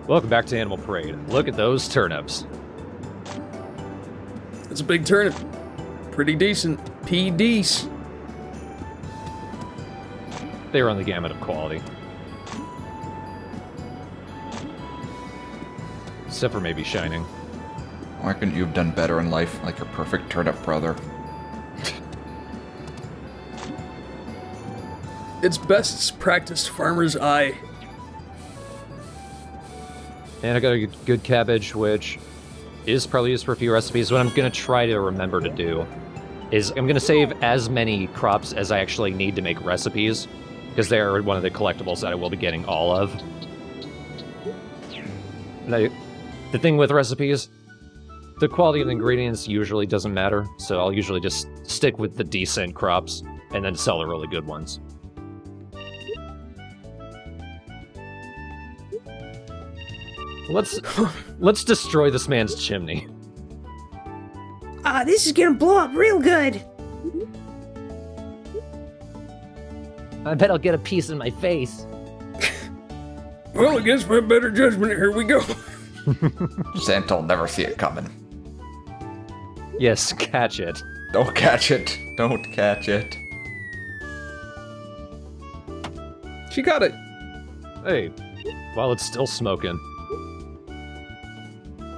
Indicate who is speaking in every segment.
Speaker 1: Welcome back to Animal Parade. Look at those turnips.
Speaker 2: It's a big turnip. Pretty decent. P-dece.
Speaker 1: They run the gamut of quality. Except for maybe Shining.
Speaker 3: Why couldn't you have done better in life, like your perfect turnip brother?
Speaker 2: It's best practiced farmer's eye.
Speaker 1: And I got a good cabbage, which is probably used for a few recipes. What I'm going to try to remember to do is I'm going to save as many crops as I actually need to make recipes, because they're one of the collectibles that I will be getting all of. Now, the thing with recipes, the quality of the ingredients usually doesn't matter, so I'll usually just stick with the decent crops and then sell the really good ones. Let's destroy this man's chimney.
Speaker 4: This is gonna blow up real good.
Speaker 1: I bet I'll get a piece in my face.
Speaker 2: Well, against my better judgment, here we go.
Speaker 3: Santa'll never see it coming.
Speaker 1: Yes, catch it.
Speaker 3: Don't catch it. Don't catch it.
Speaker 2: She got it.
Speaker 1: Hey, while it's still smoking.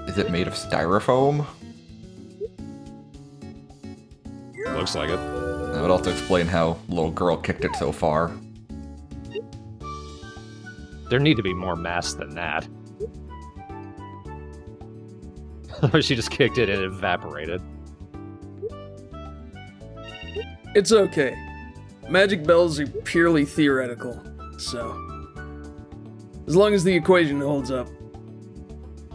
Speaker 3: Is it made of styrofoam?
Speaker 1: Looks like it.
Speaker 3: That would also explain how little girl kicked it so far.
Speaker 1: There need to be more mass than that. She just kicked it and it evaporated.
Speaker 2: It's okay. Magic bells are purely theoretical, so... as long as the equation holds up.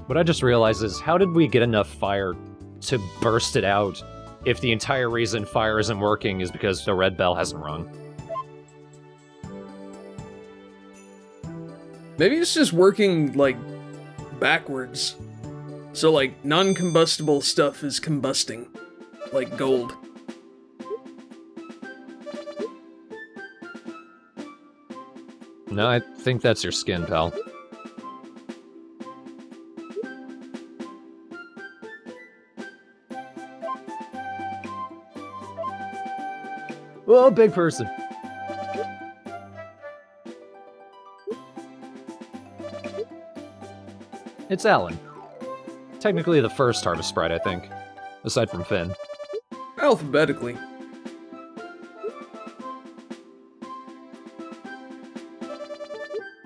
Speaker 1: What I just realized is, how did we get enough fire to burst it out if the entire reason fire isn't working is because the red bell hasn't rung?
Speaker 2: Maybe it's just working, like, backwards. So, like, non-combustible stuff is combusting. Like gold.
Speaker 1: No, I think that's your skin, pal. Whoa, big person. It's Alan. Technically the first Harvest Sprite, I think. Aside from Finn.
Speaker 2: Alphabetically.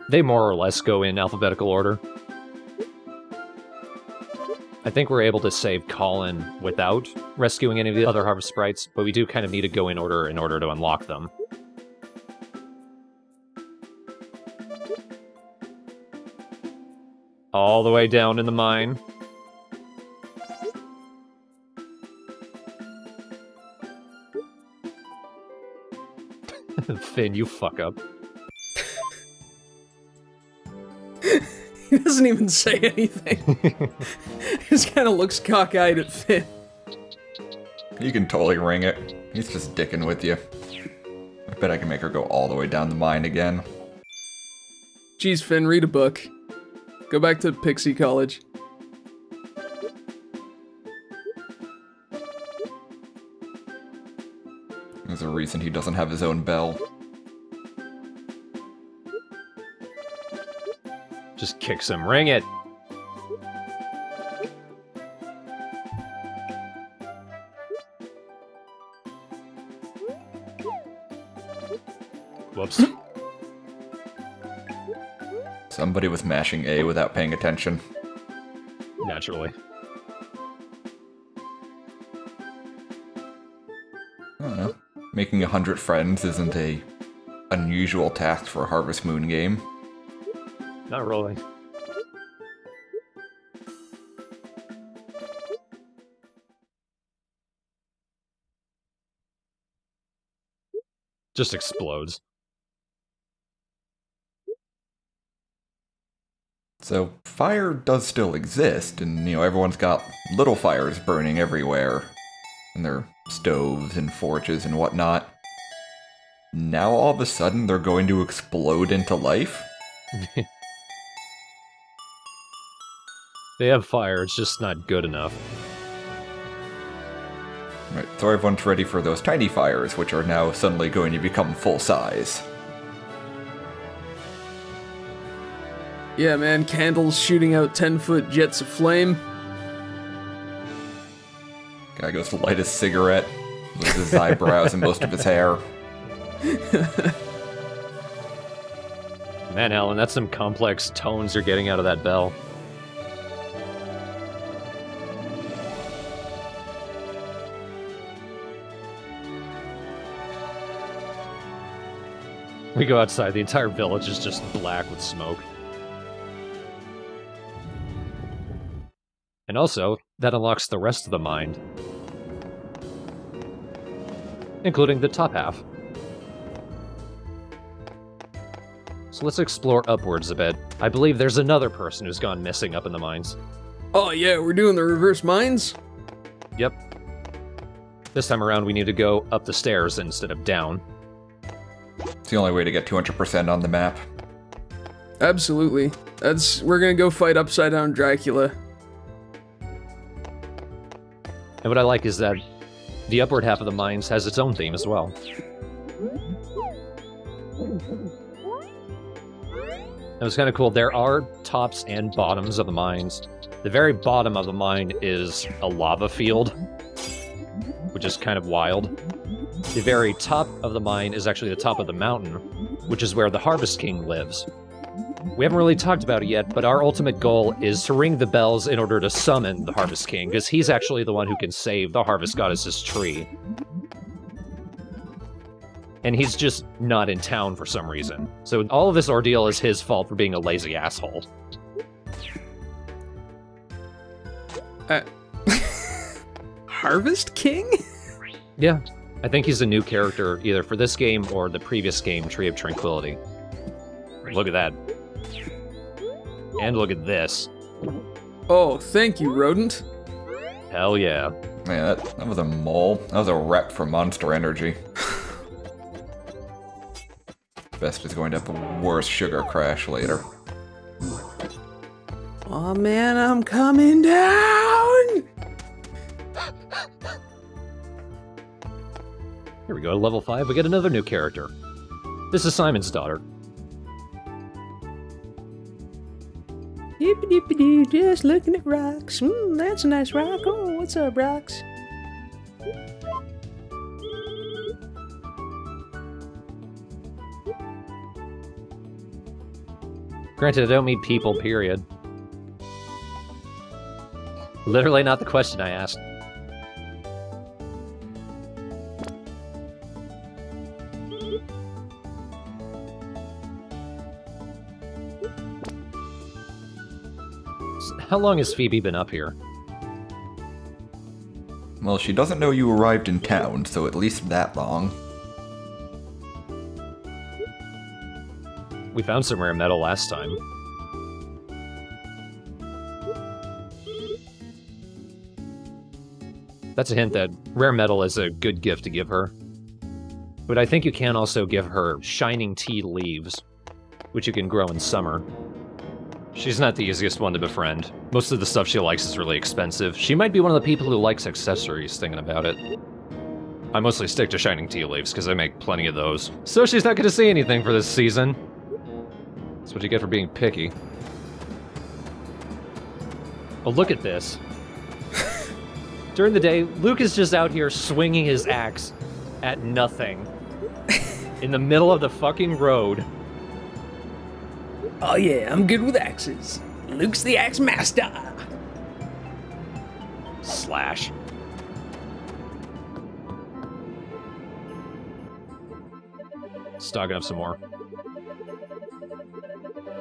Speaker 1: They more or less go in alphabetical order. I think we're able to save Colin without rescuing any of the other Harvest Sprites, but we do kind of need to go in order to unlock them. All the way down in the mine. Finn, you fuck up.
Speaker 2: He doesn't even say anything. He just kind of looks cockeyed at Finn.
Speaker 3: You can totally ring it. He's just dicking with you. I bet I can make her go all the way down the mine again.
Speaker 2: Geez, Finn, read a book. Go back to Pixie College.
Speaker 3: There's a reason he doesn't have his own bell.
Speaker 1: Just kicks him. Ring it! Whoops.
Speaker 3: Somebody was mashing A without paying attention.
Speaker 1: Naturally.
Speaker 3: I don't know. Making 100 friends isn't a unusual task for a Harvest Moon game.
Speaker 1: Not really. Just explodes.
Speaker 3: So, fire does still exist, and, you know, everyone's got little fires burning everywhere. And their stoves and forges and whatnot. Now all of a sudden they're going to explode into life?
Speaker 1: They have fire, it's just not good enough.
Speaker 3: Right, so everyone's ready for those tiny fires, which are now suddenly going to become full size.
Speaker 2: Yeah, man, candles shooting out 10-foot jets of flame.
Speaker 3: Guy goes to light his cigarette, loses his eyebrows and most of his hair.
Speaker 1: Man, Alan, that's some complex tones you're getting out of that bell. We go outside, the entire village is just black with smoke. And also, that unlocks the rest of the mine. Including the top half. So let's explore upwards a bit. I believe there's another person who's gone missing up in the mines.
Speaker 2: Oh yeah, we're doing the reverse mines?
Speaker 1: Yep. This time around we need to go up the stairs instead of down.
Speaker 3: It's the only way to get 200% on the map.
Speaker 2: Absolutely. We're gonna go fight Upside Down Dracula.
Speaker 1: And what I like is that the upward half of the mines has its own theme as well. It was kind of cool. There are tops and bottoms of the mines. The very bottom of the mine is a lava field, which is kind of wild. The very top of the mine is actually the top of the mountain, which is where the Harvest King lives. We haven't really talked about it yet, but our ultimate goal is to ring the bells in order to summon the Harvest King, because he's actually the one who can save the Harvest Goddess's tree. And he's just not in town for some reason. So all of this ordeal is his fault for being a lazy asshole.
Speaker 2: Harvest King?
Speaker 1: Yeah. I think he's a new character, either for this game or the previous game, Tree of Tranquility. Look at that. And look at this.
Speaker 2: Oh, thank you, rodent.
Speaker 1: Hell yeah.
Speaker 3: Man, that was a mole. That was a rep for Monster Energy. Best is going to have a worse sugar crash later.
Speaker 2: Oh man, I'm coming down!
Speaker 1: Here we go, level 5, we get another new character. This is Simon's daughter.
Speaker 4: Yippee-dippity-doo, just looking at rocks. That's a nice rock. Oh, what's up, rocks?
Speaker 1: Granted, I don't mean people, period. Literally not the question I asked. How long has Phoebe been up here?
Speaker 3: Well, she doesn't know you arrived in town, so at least that long.
Speaker 1: We found some rare metal last time. That's a hint that rare metal is a good gift to give her. But I think you can also give her shining tea leaves, which you can grow in summer. She's not the easiest one to befriend. Most of the stuff she likes is really expensive. She might be one of the people who likes accessories, thinking about it. I mostly stick to shining tea leaves, because I make plenty of those. So she's not going to see anything for this season. That's what you get for being picky. Oh, look at this. During the day, Luke is just out here swinging his axe at nothing. In the middle of the fucking road.
Speaker 2: Oh yeah, I'm good with axes. Luke's the axe master.
Speaker 1: Slash. Stocking up some more.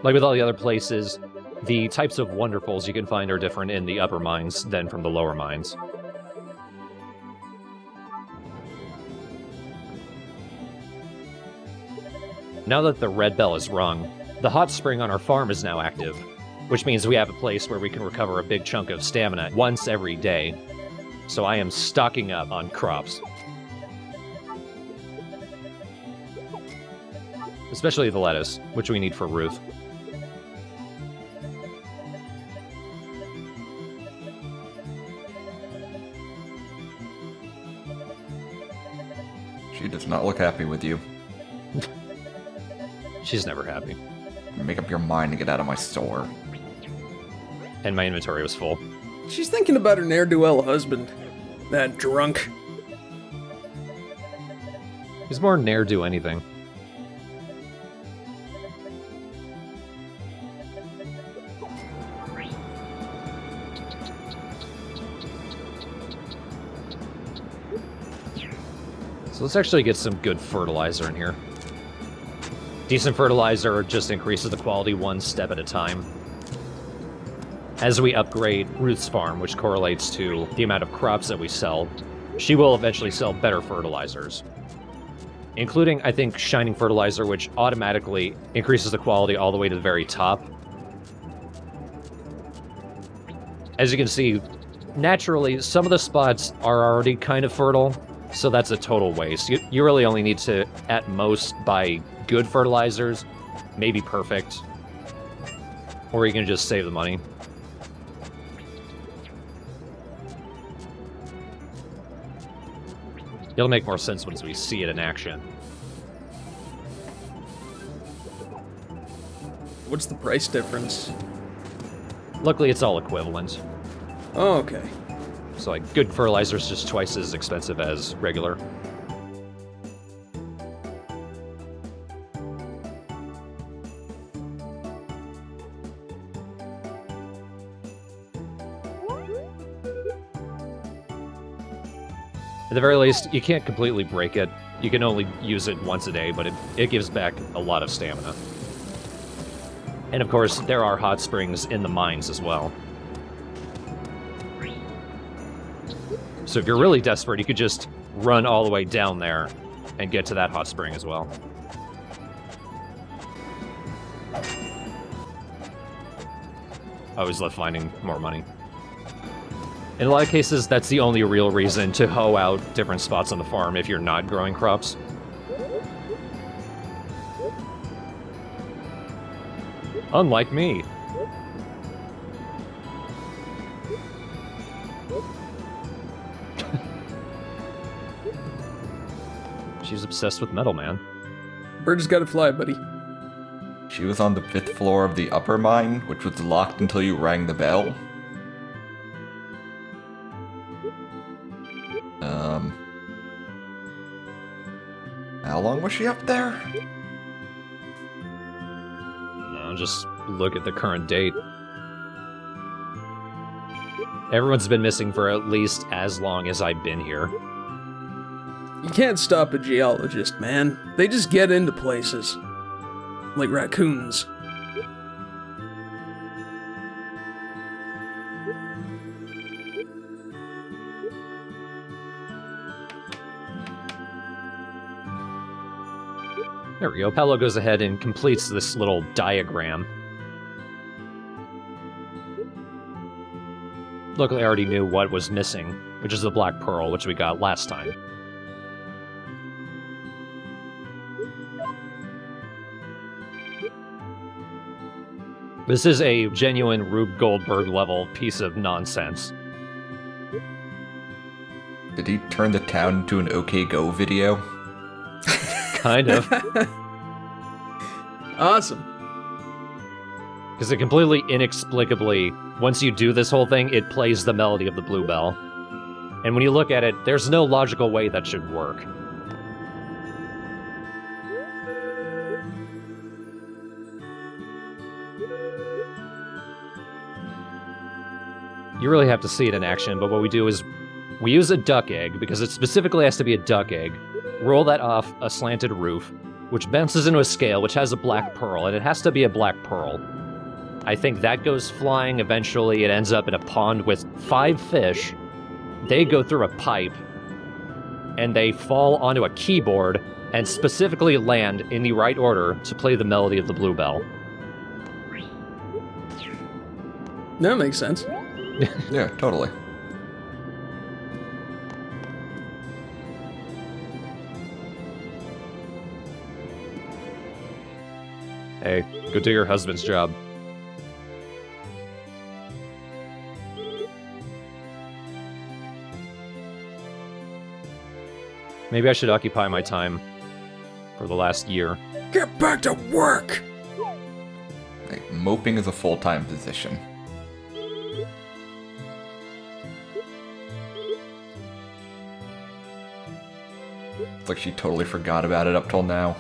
Speaker 1: Like with all the other places, the types of wonderfuls you can find are different in the upper mines than from the lower mines. Now that the red bell is rung, the hot spring on our farm is now active, which means we have a place where we can recover a big chunk of stamina once every day. So I am stocking up on crops. Especially the lettuce, which we need for Ruth.
Speaker 3: She does not look happy with you.
Speaker 1: She's never happy.
Speaker 3: Make up your mind to get out of my store.
Speaker 1: And my inventory was full.
Speaker 2: She's thinking about her ne'er-do-well husband. That drunk.
Speaker 1: He's more ne'er-do anything. So let's actually get some good fertilizer in here. Decent fertilizer just increases the quality one step at a time. As we upgrade Ruth's farm, which correlates to the amount of crops that we sell, she will eventually sell better fertilizers. Including, I think, Shining Fertilizer, which automatically increases the quality all the way to the very top. As you can see, naturally, some of the spots are already kind of fertile, so that's a total waste. You really only need to, at most, buy good fertilizers, maybe perfect, or you can just save the money. It'll make more sense once we see it in action.
Speaker 2: What's the price difference?
Speaker 1: Luckily, it's all equivalent.
Speaker 2: Oh, okay.
Speaker 1: So, like, good fertilizer is just twice as expensive as regular. At the very least, you can't completely break it. You can only use it once a day, but it gives back a lot of stamina. And of course, there are hot springs in the mines as well. So if you're really desperate, you could just run all the way down there and get to that hot spring as well. I always love finding more money. In a lot of cases, that's the only real reason to hoe out different spots on the farm if you're not growing crops. Unlike me. She's obsessed with metal, man.
Speaker 2: Bird's gotta fly, buddy.
Speaker 3: She was on the 5th floor of the upper mine, which was locked until you rang the bell. How long was she up there?
Speaker 1: No, just look at the current date. Everyone's been missing for at least as long as I've been here.
Speaker 2: You can't stop a geologist, man. They just get into places. Like raccoons.
Speaker 1: There we go. Paolo goes ahead and completes this little diagram. Luckily, I already knew what was missing, which is the black pearl, which we got last time. This is a genuine Rube Goldberg level piece of nonsense.
Speaker 3: Did he turn the town into an OK Go video?
Speaker 1: Kind of.
Speaker 2: Awesome.
Speaker 1: Because it completely inexplicably, once you do this whole thing, it plays the melody of the Bluebell. And when you look at it, there's no logical way that should work. You really have to see it in action, but what we do is we use a duck egg, because it specifically has to be a duck egg, roll that off a slanted roof, which bounces into a scale, which has a black pearl, and it has to be a black pearl. I think that goes flying. Eventually, it ends up in a pond with 5 fish. They go through a pipe, and they fall onto a keyboard and specifically land in the right order to play the melody of the Bluebell.
Speaker 2: That makes sense.
Speaker 3: Yeah, totally.
Speaker 1: Hey, go do your husband's job. Maybe I should occupy my time for the last year.
Speaker 2: Get back to work!
Speaker 3: Like, moping is a full-time position. It's like she totally forgot about it up till now.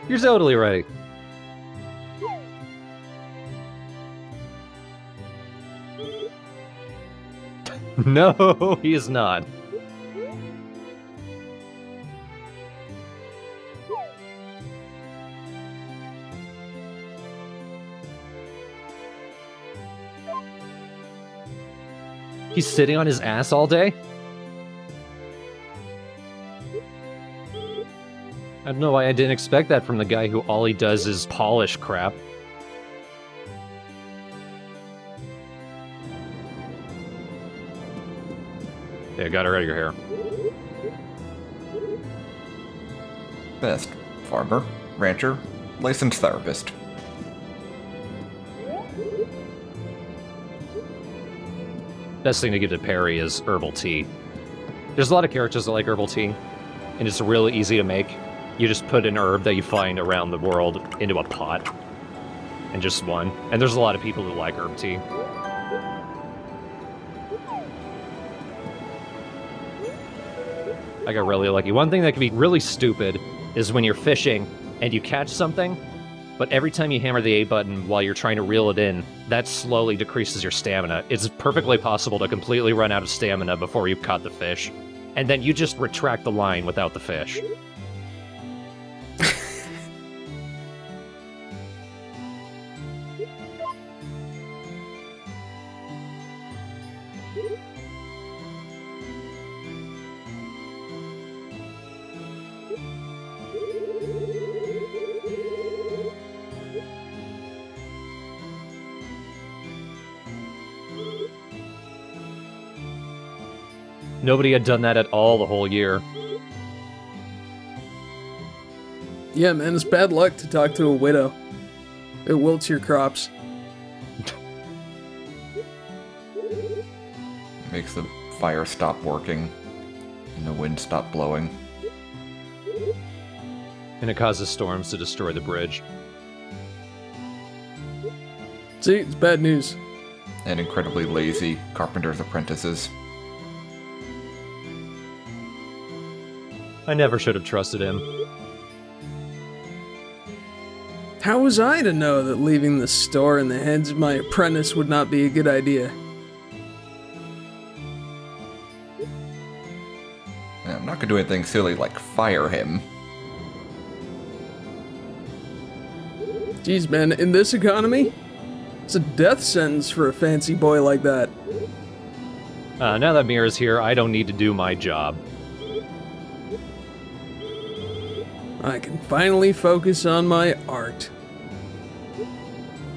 Speaker 1: You're totally right. No, he is not. He's sitting on his ass all day? I don't know why I didn't expect that from the guy who all he does is polish crap. Yeah, got her out of your hair.
Speaker 3: Best. Farmer, rancher, licensed therapist.
Speaker 1: Best thing to give to Perry is herbal tea. There's a lot of characters that like herbal tea, and it's really easy to make. You just put an herb that you find around the world into a pot, and just one. And there's a lot of people who like herb tea. I got really lucky. One thing that can be really stupid is when you're fishing and you catch something, but every time you hammer the A button while you're trying to reel it in, that slowly decreases your stamina. It's perfectly possible to completely run out of stamina before you've caught the fish, and then you just retract the line without the fish. Nobody had done that at all the whole year.
Speaker 2: Yeah, man, it's bad luck to talk to a widow. It wilts your crops.
Speaker 3: Makes the fire stop working and the wind stop blowing.
Speaker 1: And it causes storms to destroy the bridge.
Speaker 2: See, it's bad news.
Speaker 3: And incredibly lazy carpenter's apprentices.
Speaker 1: I never should have trusted him.
Speaker 2: How was I to know that leaving the store in the hands of my apprentice would not be a good idea?
Speaker 3: I'm not gonna do anything silly like fire him.
Speaker 2: Jeez, man, in this economy, it's a death sentence for a fancy boy like that.
Speaker 1: Now that Mira's here, I don't need to do my job.
Speaker 2: I can finally focus on my art.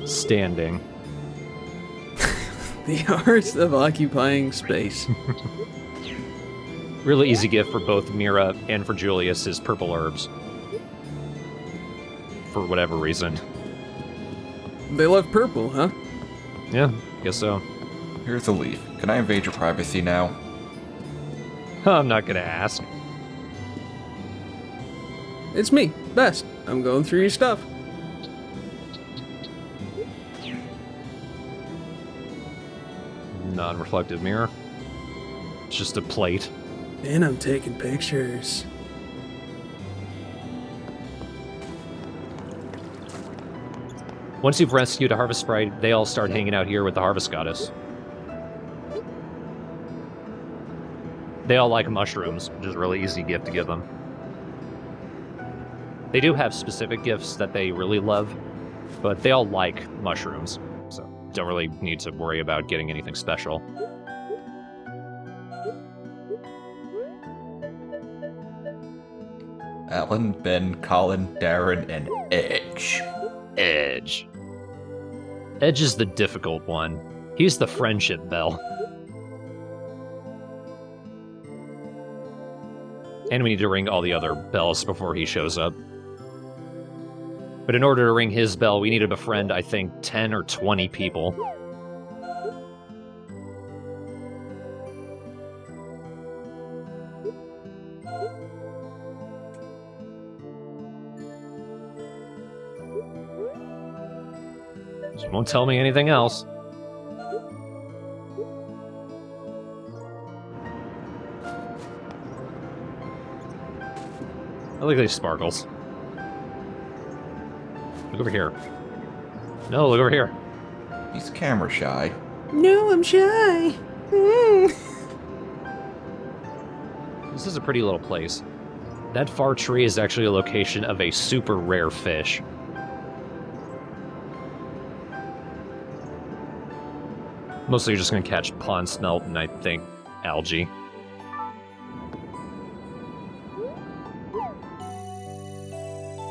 Speaker 1: Standing.
Speaker 2: The art of occupying space.
Speaker 1: Really easy gift for both Mira and for Julius is purple herbs. For whatever reason.
Speaker 2: They love purple, huh?
Speaker 1: Yeah, guess so.
Speaker 3: Here's a leaf. Can I invade your privacy now?
Speaker 1: I'm not gonna ask.
Speaker 2: It's me, Best. I'm going through your stuff.
Speaker 1: Non-reflective mirror. It's just a plate.
Speaker 2: And I'm taking pictures.
Speaker 1: Once you've rescued a harvest sprite, they all start hanging out here with the harvest goddess. They all like mushrooms, which is a really easy gift to give them. They do have specific gifts that they really love, but they all like mushrooms, so don't really need to worry about getting anything special.
Speaker 3: Alan, Ben, Colin, Darren, and Edge.
Speaker 1: Edge. Edge is the difficult one. He's the friendship bell. And we need to ring all the other bells before he shows up. But in order to ring his bell, we need to befriend, I think, 10 or 20 people. Just won't tell me anything else. I like these sparkles. Look over here. No, look over here.
Speaker 3: He's camera shy.
Speaker 4: No, I'm shy.
Speaker 1: This is a pretty little place. That far tree is actually a location of a super rare fish. Mostly you're just gonna catch pond smelt and I think algae.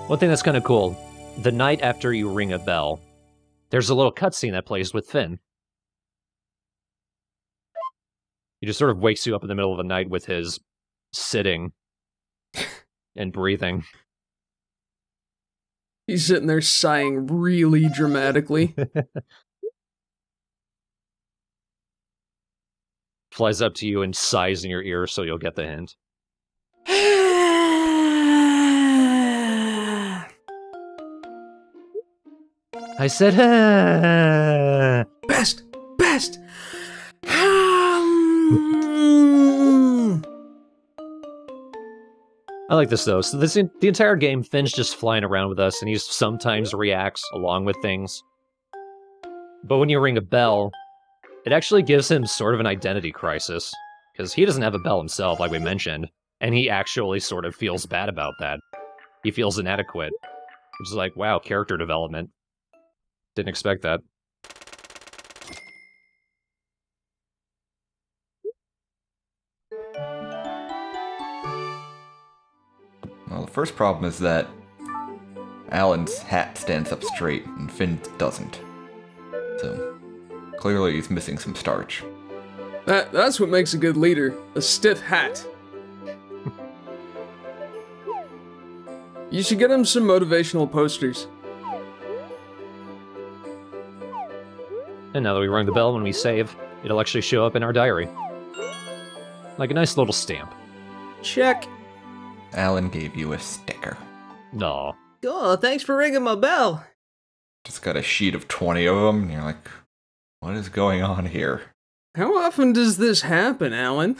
Speaker 1: One thing that's kind of cool, the night after you ring a bell, there's a little cutscene that plays with Finn. He just sort of wakes you up in the middle of the night with his sitting and breathing.
Speaker 2: He's sitting there sighing really dramatically.
Speaker 1: Flies up to you and sighs in your ear so you'll get the hint. I said,
Speaker 2: Best! Best!
Speaker 1: I like this though. So the entire game, Finn's just flying around with us, and he sometimes reacts along with things. But when you ring a bell, it actually gives him sort of an identity crisis, because he doesn't have a bell himself, like we mentioned, and he actually sort of feels bad about that. He feels inadequate, which is like, wow, character development. Didn't expect that.
Speaker 3: Well, the first problem is that Alan's hat stands up straight and Finn doesn't. So, clearly he's missing some starch.
Speaker 2: That's what makes a good leader. A stiff hat. You should get him some motivational posters.
Speaker 1: And now that we rung the bell when we save, it'll actually show up in our diary. Like a nice little stamp.
Speaker 4: Check.
Speaker 3: Alan gave you a sticker.
Speaker 1: Aw.
Speaker 4: Oh, thanks for ringing my bell.
Speaker 3: Just got a sheet of 20 of them, and you're like, what is going on here?
Speaker 2: How often does this happen, Alan?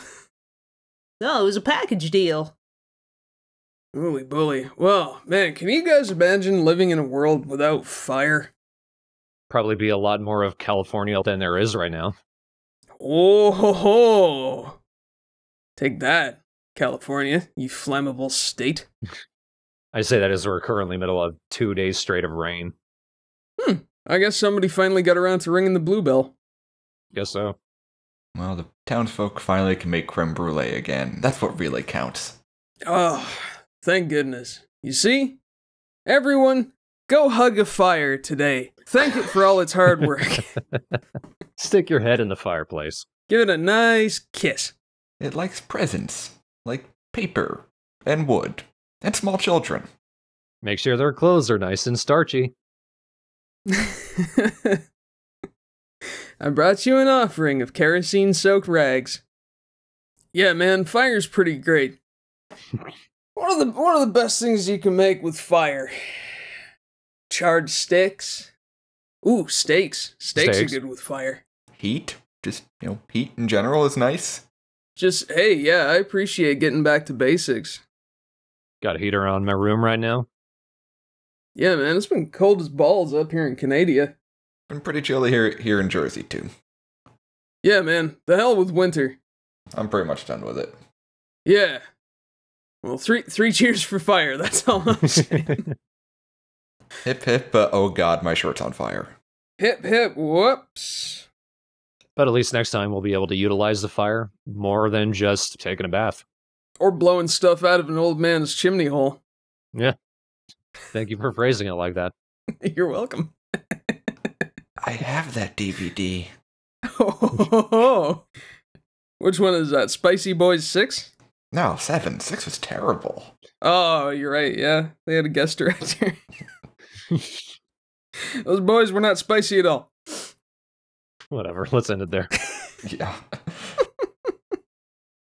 Speaker 4: No, it was a package deal.
Speaker 2: Holy bully. Well, man, can you guys imagine living in a world without fire?
Speaker 1: Probably be a lot more of California than there is right now.
Speaker 2: Oh ho ho! Take that, California, you flammable state.
Speaker 1: I say that as we're currently middle of 2 days straight of rain.
Speaker 2: I guess somebody finally got around to ringing the blue bell.
Speaker 1: Guess so.
Speaker 3: Well, the townsfolk finally can make creme brulee again. That's what really counts.
Speaker 2: Oh, thank goodness. You see? Everyone, go hug a fire today. Thank it for all its hard work.
Speaker 1: Stick your head in the fireplace.
Speaker 2: Give it a nice kiss.
Speaker 3: It likes presents, like paper, and wood, and small children.
Speaker 1: Make sure their clothes are nice and starchy.
Speaker 2: I brought you an offering of kerosene-soaked rags. Yeah, man, fire's pretty great. One of the best things you can make with fire. Charred sticks. Ooh, steaks. Steaks are good with fire.
Speaker 3: Heat, just, heat in general is nice.
Speaker 2: Just, hey, yeah, I appreciate getting back to basics.
Speaker 1: Got a heater on in my room right now.
Speaker 2: Yeah, man, it's been cold as balls up here in Canada.
Speaker 3: Been pretty chilly here in Jersey, too.
Speaker 2: Yeah, man, the hell with winter.
Speaker 3: I'm pretty much done with it.
Speaker 2: Yeah. Well, three cheers for fire, that's all I'm saying.
Speaker 3: Hip hip, but oh god, my shirt's on fire.
Speaker 2: Hip hip, whoops.
Speaker 1: But at least next time we'll be able to utilize the fire more than just taking a bath.
Speaker 2: Or blowing stuff out of an old man's chimney hole.
Speaker 1: Yeah. Thank you for phrasing it like that.
Speaker 2: You're welcome.
Speaker 3: I have that DVD.
Speaker 2: Oh, which one is that? Spicy Boys 6?
Speaker 3: No, 7. 6 was terrible.
Speaker 2: Oh, you're right, yeah. They had a guest director. Those boys were not spicy at all.
Speaker 1: Whatever, let's end it there.
Speaker 3: Yeah.